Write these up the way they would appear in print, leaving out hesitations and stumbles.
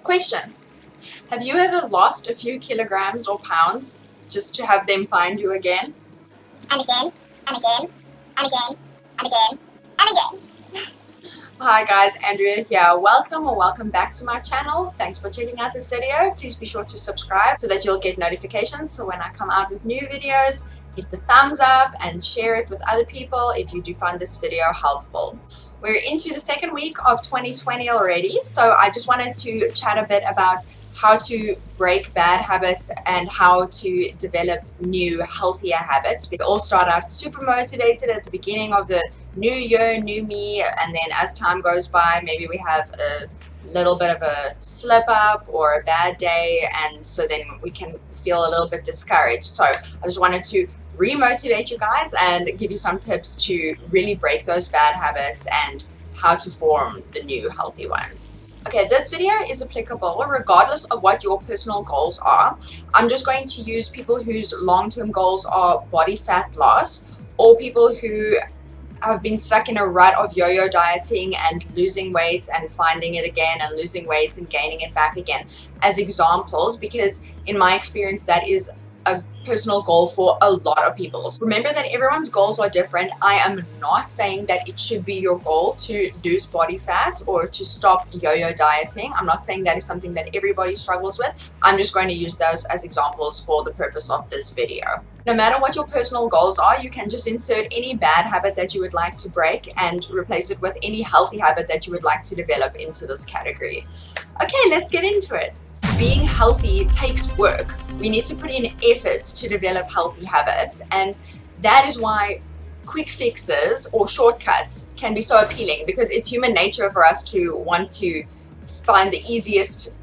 Question: have you ever lost a few kilograms or pounds just to have them find you again? And again, and again, and again, and again, and again. Hi guys, Andrea here. Welcome back to my channel. Thanks for checking out this video. Please be sure to subscribe so that you'll get notifications so when I come out with new videos. Hit the thumbs up and share it with other people if you do find this video helpful. We're into the second week of 2020 already, so I just wanted to chat a bit about how to break bad habits and how to develop new, healthier habits. We all start out super motivated at the beginning of the new year, new me, and then as time goes by, maybe we have a little bit of a slip up or a bad day, and so then we can feel a little bit discouraged. So I just wanted to re-motivate you guys and give you some tips to really break those bad habits and how to form the new healthy ones. Okay, this video is applicable regardless of what your personal goals are. I'm just going to use people whose long-term goals are body fat loss, or people who have been stuck in a rut of yo-yo dieting and losing weight and finding it again and losing weight and gaining it back again as examples, because in my experience that is a personal goal for a lot of people. So remember that everyone's goals are different. I am not saying that it should be your goal to lose body fat or to stop yo-yo dieting. I'm not saying that is something that everybody struggles with. I'm just going to use those as examples for the purpose of this video. No matter what your personal goals are, you can just insert any bad habit that you would like to break and replace it with any healthy habit that you would like to develop into this category. Okay, let's get into it. Being healthy takes work. We need to put in effort to develop healthy habits, and that is why quick fixes or shortcuts can be so appealing, because it's human nature for us to want to find the easiest,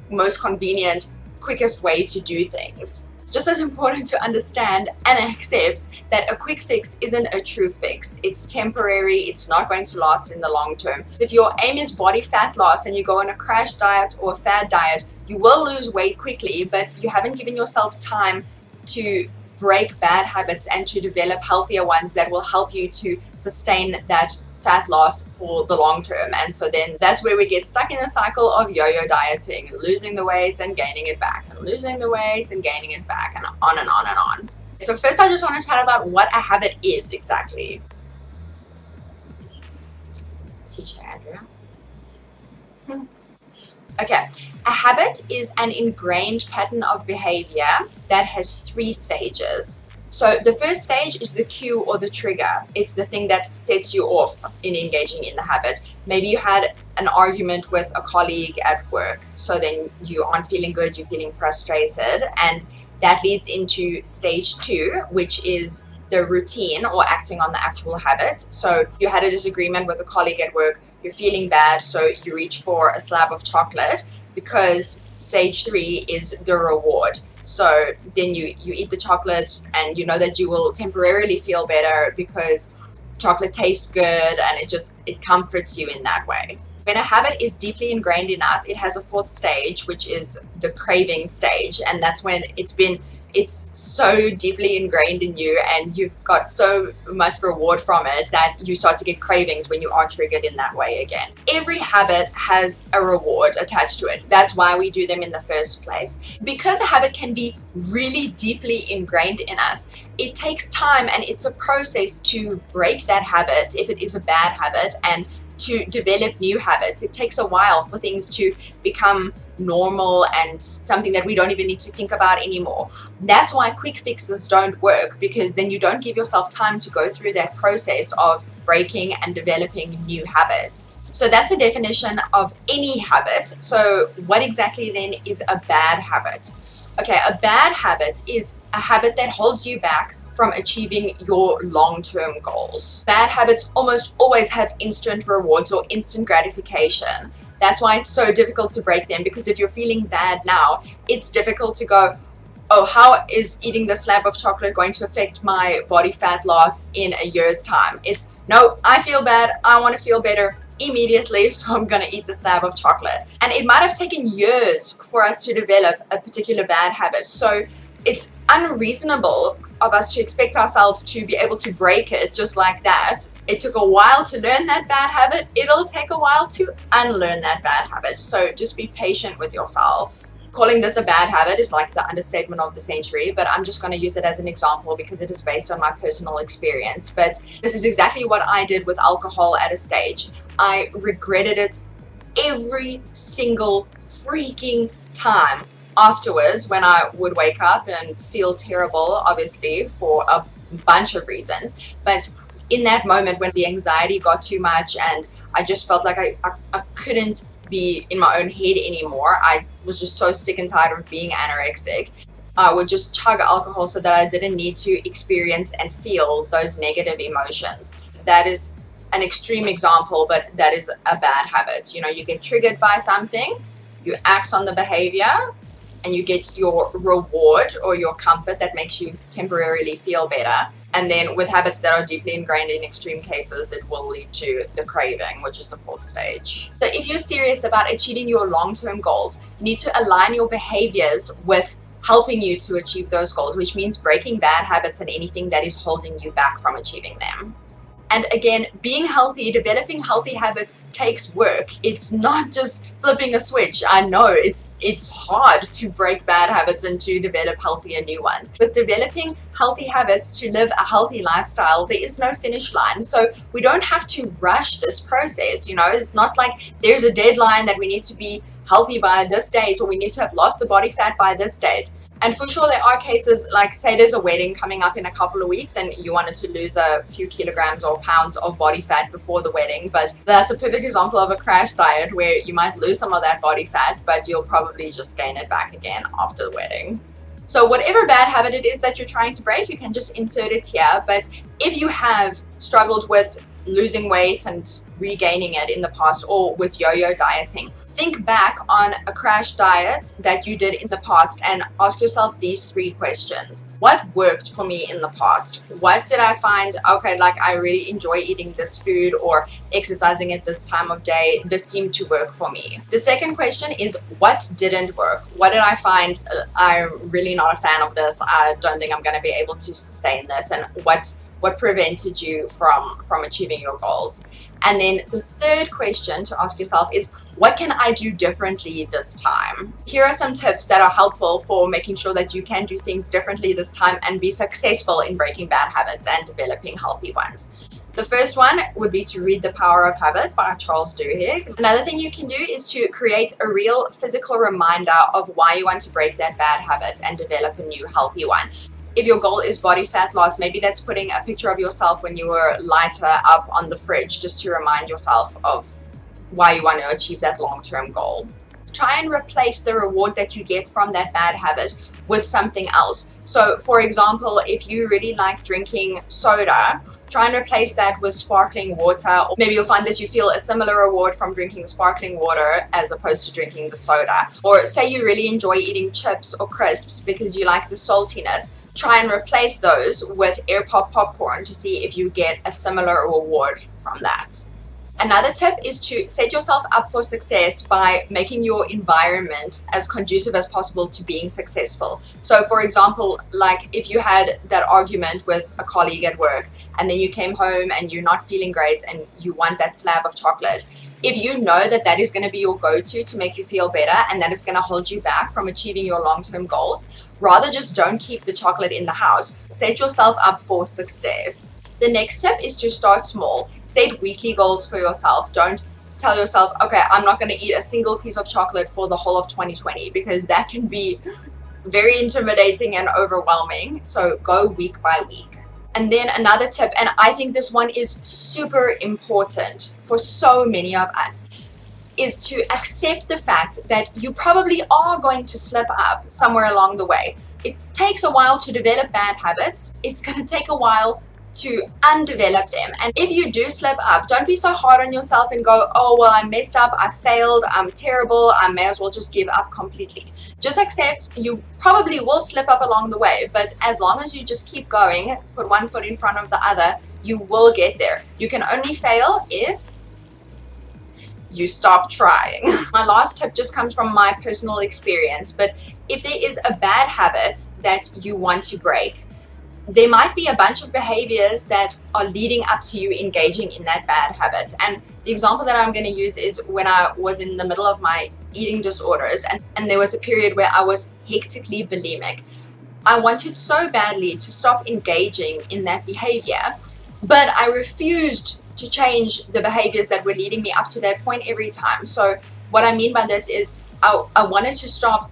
most convenient, quickest way to do things. It's just as important to understand and accept that a quick fix isn't a true fix. It's temporary. It's not going to last in the long term. If your aim is body fat loss and you go on a crash diet or a fad diet, you will lose weight quickly, but you haven't given yourself time to break bad habits and to develop healthier ones that will help you to sustain that fat loss for the long term. And so then that's where we get stuck in a cycle of yo-yo dieting, losing the weight and gaining it back, and losing the weight and gaining it back, and on and on and on. So first I just want to chat about what a habit is exactly. Teacher Andrea. Okay, a habit is an ingrained pattern of behavior that has 3 stages. So the first stage is the cue or the trigger. It's the thing that sets you off in engaging in the habit. Maybe you had an argument with a colleague at work, so then you aren't feeling good, you're feeling frustrated, and that leads into stage 2, which is the routine or acting on the actual habit. So you had a disagreement with a colleague at work, you're feeling bad, so you reach for a slab of chocolate, because stage 3 is the reward. So then you eat the chocolate and you know that you will temporarily feel better because chocolate tastes good and it comforts you in that way. When a habit is deeply ingrained enough, it has a 4th stage, which is the craving stage, and that's when it's so deeply ingrained in you and you've got so much reward from it that you start to get cravings when you are triggered in that way again. Every habit has a reward attached to it. That's why we do them in the first place. Because a habit can be really deeply ingrained in us, it takes time and it's a process to break that habit if it is a bad habit and to develop new habits. It takes a while for things to become normal and something that we don't even need to think about anymore. That's why quick fixes don't work, because then you don't give yourself time to go through that process of breaking and developing new habits. So that's the definition of any habit. So what exactly then is a bad habit? Okay, a bad habit is a habit that holds you back from achieving your long-term goals. Bad habits almost always have instant rewards or instant gratification. That's why it's so difficult to break them, because if you're feeling bad now, it's difficult to go, oh, how is eating the slab of chocolate going to affect my body fat loss in a year's time? It's, no, I feel bad, I want to feel better immediately, so I'm going to eat the slab of chocolate. And it might have taken years for us to develop a particular bad habit. So It's unreasonable of us to expect ourselves to be able to break it just like that. It took a while to learn that bad habit. It'll take a while to unlearn that bad habit. So just be patient with yourself. Calling this a bad habit is like the understatement of the century, but I'm just going to use it as an example because it is based on my personal experience. But this is exactly what I did with alcohol at a stage. I regretted it every single freaking time afterwards when I would wake up and feel terrible, obviously, for a bunch of reasons. But in that moment when the anxiety got too much and I just felt like I couldn't be in my own head anymore, I was just so sick and tired of being anorexic, I would just chug alcohol so that I didn't need to experience and feel those negative emotions. That is an extreme example, but that is a bad habit. You know, you get triggered by something, you act on the behavior, and you get your reward or your comfort that makes you temporarily feel better. And then with habits that are deeply ingrained in extreme cases, it will lead to the craving, which is the fourth stage. So if you're serious about achieving your long-term goals, you need to align your behaviors with helping you to achieve those goals, which means breaking bad habits and anything that is holding you back from achieving them. And again, being healthy, developing healthy habits takes work. It's not just flipping a switch. I know it's hard to break bad habits and to develop healthier new ones. With developing healthy habits to live a healthy lifestyle, there is no finish line. So we don't have to rush this process. You know, it's not like there's a deadline that we need to be healthy by this date or we need to have lost the body fat by this date. And for sure, there are cases like, say there's a wedding coming up in a couple of weeks and you wanted to lose a few kilograms or pounds of body fat before the wedding. But that's a perfect example of a crash diet where you might lose some of that body fat, but you'll probably just gain it back again after the wedding. So whatever bad habit it is that you're trying to break, you can just insert it here. But if you have struggled with losing weight and regaining it in the past, or with yo-yo dieting, think back on a crash diet that you did in the past and ask yourself these three questions. What worked for me in the past? What did I find, okay, like I really enjoy eating this food or exercising at this time of day, this seemed to work for me. The second question is, what didn't work? What did I find, I'm really not a fan of this, I don't think I'm going to be able to sustain this, and what prevented you from achieving your goals? And then the third question to ask yourself is, what can I do differently this time? Here are some tips that are helpful for making sure that you can do things differently this time and be successful in breaking bad habits and developing healthy ones. The first one would be to read The Power of Habit by Charles Duhigg. Another thing you can do is to create a real physical reminder of why you want to break that bad habit and develop a new healthy one. If your goal is body fat loss, maybe that's putting a picture of yourself when you were lighter up on the fridge just to remind yourself of why you want to achieve that long-term goal. Try and replace the reward that you get from that bad habit with something else. So for example, if you really like drinking soda, try and replace that with sparkling water. Or maybe you'll find that you feel a similar reward from drinking sparkling water as opposed to drinking the soda. Or say you really enjoy eating chips or crisps because you like the saltiness. Try and replace those with air pop popcorn to see if you get a similar reward from that. Another tip is to set yourself up for success by making your environment as conducive as possible to being successful. So for example, like if you had that argument with a colleague at work and then you came home and you're not feeling great and you want that slab of chocolate, if you know that that is going to be your go-to to make you feel better and that it's going to hold you back from achieving your long-term goals, rather just don't keep the chocolate in the house. Set yourself up for success. The next step is to start small. Set weekly goals for yourself. Don't tell yourself, okay, I'm not going to eat a single piece of chocolate for the whole of 2020, because that can be very intimidating and overwhelming. So go week by week. And then another tip, and I think this one is super important for so many of us, is to accept the fact that you probably are going to slip up somewhere along the way. It takes a while to develop bad habits. It's going to take a while to undevelop them. And if you do slip up, don't be so hard on yourself and go, oh, well, I messed up, I failed, I'm terrible, I may as well just give up completely. Just accept you probably will slip up along the way, but as long as you just keep going, put one foot in front of the other, you will get there. You can only fail if you stop trying. My last tip just comes from my personal experience, but if there is a bad habit that you want to break, there might be a bunch of behaviors that are leading up to you engaging in that bad habit. And the example that I'm going to use is when I was in the middle of my eating disorders, and there was a period where I was hectically bulimic. I wanted so badly to stop engaging in that behavior, but I refused to change the behaviors that were leading me up to that point every time. So what I mean by this is I wanted to stop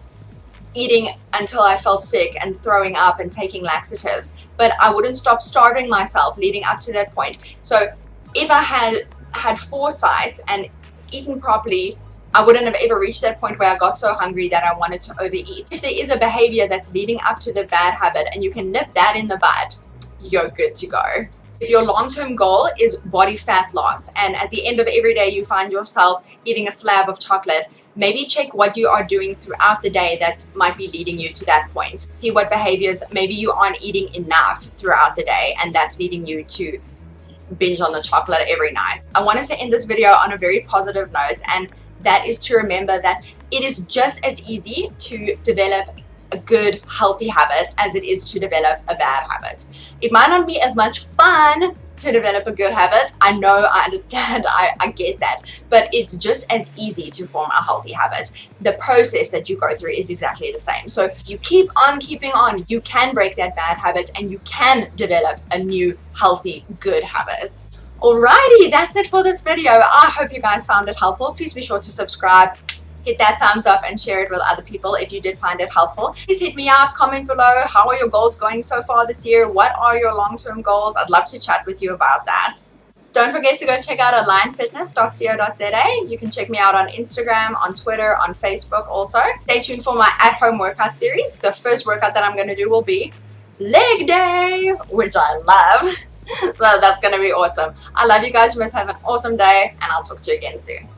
eating until I felt sick and throwing up and taking laxatives, but I wouldn't stop starving myself leading up to that point. So if I had foresight and eaten properly, I wouldn't have ever reached that point where I got so hungry that I wanted to overeat. If there is a behavior that's leading up to the bad habit and you can nip that in the bud, you're good to go. If your long-term goal is body fat loss, and at the end of every day you find yourself eating a slab of chocolate, maybe check what you are doing throughout the day that might be leading you to that point. See what behaviors, maybe you aren't eating enough throughout the day and that's leading you to binge on the chocolate every night. I wanted to end this video on a very positive note, and that is to remember that it is just as easy to develop a good, healthy habit as it is to develop a bad habit. It might not be as much fun to develop a good habit. I know, I understand, I get that, but it's just as easy to form a healthy habit. The process that you go through is exactly the same. So you keep on keeping on, you can break that bad habit and you can develop a new, healthy, good habit. Alrighty, that's it for this video. I hope you guys found it helpful. Please be sure to subscribe, hit that thumbs up and share it with other people if you did find it helpful. Please hit me up, comment below. How are your goals going so far this year? What are your long-term goals? I'd love to chat with you about that. Don't forget to go check out alignfitness.co.za. You can check me out on Instagram, on Twitter, on Facebook also. Stay tuned for my at-home workout series. The first workout that I'm going to do will be leg day, which I love. So that's going to be awesome. I love you guys. You must have an awesome day, and I'll talk to you again soon.